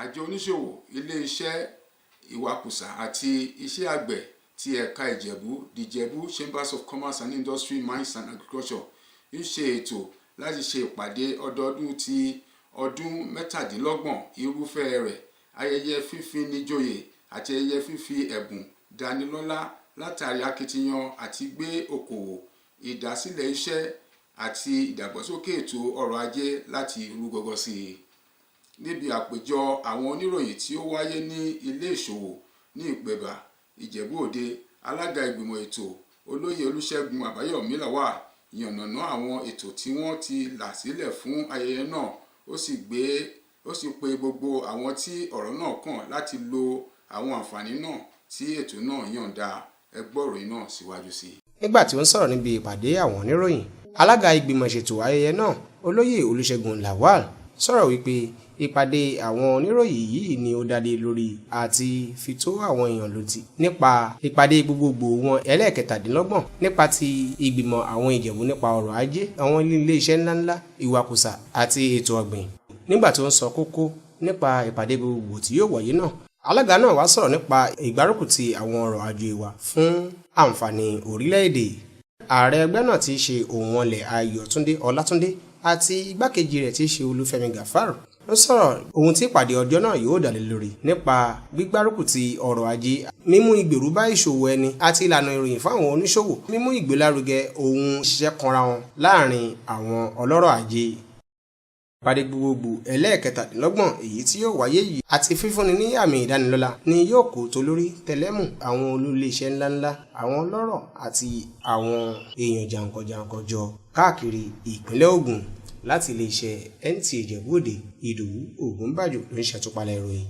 àjọ oníṣòwò ilé-iṣẹ́ ìwakùsà àti iṣẹ́ àgbẹ̀ ti ẹ̀ka Ìjẹ̀bú the Ìjẹ̀bú Chambers of Commerce and Industry, Mines and Agriculture ń ṣe ètò láti ṣe ìpàdé ọdọọdún ti ọdún 27 irúfẹ́ rẹ̀, ayẹyẹ fífi níjòyè àti ayẹyẹ fífi ẹ̀bùn dánilọ́lá látàrí akitiyan àti gbé okòwò, ìdásílẹ̀ iṣẹ́ àti ìdàgbàsókè ètò ọrọ̀ ajé láti rú gọ́gọ́ sí i. Níbi àpéjọ àwọn oníròyìn tí ó wáyé ní ilé ìṣòwò ní Ìpẹ̀bà, Ìjẹ̀bú Òde, alága ìgbìmọ̀ ètò olóyè Olúṣẹ́gun Àbáyọ̀mí Lawal yànnàná àwọn ètò tí wọ́n ti là sílẹ̀ fún ayẹyẹ náà, ó sì pe gbogbo àwọn tí ọ̀rọ̀ náà kàn láti lo àwọn àǹfààní náà tí ètò náà yọ̀ǹda. Ẹ gbọ́ ìròyìn náà síwájú sí i. Nígbà tí ó ń sọ̀rọ̀ níbi ìpàdé àwọn oníròyìn, alága ìgbìmọ̀ ìṣètò ayẹyẹ náà olóyè Olúṣẹ́gun Lawal sọ̀rọ̀ wípé ìpàdé àwọn oníròyìn yìí ni ó dádé lórí àti fi tó àwọn èèyàn létí nípa ìpàdé gbogbogbò wọn ẹlẹ́ẹ̀kẹtàdínlọ́gbọ̀n nípa ti ìgbìmọ̀ àwọn Ìjẹ̀bú nípa ọrọ̀ ajé, àwọn ilé-iṣẹ́ ńláńlá, ìwakùsà àti ètò ọ̀gbìn. Nígbà tí ó ń sọ kókó nípa ìpàdé gbogbogbò tí yóò wáyé náà, alága náà wá sọ̀rọ̀ nípa ìgbárùkùtì àwọn ọrọ̀ ajé wa fún àǹfààní orílẹ̀-èdè. Ààrẹ ẹgbẹ́ náà tí í ṣe Òǹwọ̀nlẹ̀ Ayọ̀túndé Ọlátúndé àti igbákejì rẹ̀ tí í ṣe Olúfẹ́mi Gàfárù ló sọ̀rọ̀ ohun tí ìpàdé ọjọ́ náà yóò dá lé lórí nípa gbígbárùkùtì ọrọ̀ ajé, mímú ìgbèrú bá ìṣòwò ẹni àti ìlànà ìròyìn fáwọn oníṣòwò, mímú ìgbélárugẹ ohun ṣiṣẹ́ kanra wọn láàrin àwọn ọlọ́rọ̀ ajé. Ìpàdé gbogbogbò ẹlẹ́ẹ̀kẹtàdínlọ́gbọ̀n èyí tí yóò wáyé yìí àti fífúnni ní àmì ìdánilọ́lá ni yóò kó tó lórí tẹlẹ́mù àwọn olú-ilé-iṣẹ́ ńláńlá, àwọn ọlọ́rọ̀ àti àwọn èèyàn jàǹkànjàǹkàn jọ káàkiri ìpínlẹ̀ Ògùn. Láti iléeṣẹ́ NTA Ìjẹ̀bú Òde, Ìdòwú Ògúnbàjò ló ń ṣàtúpalẹ̀ ìròyìn.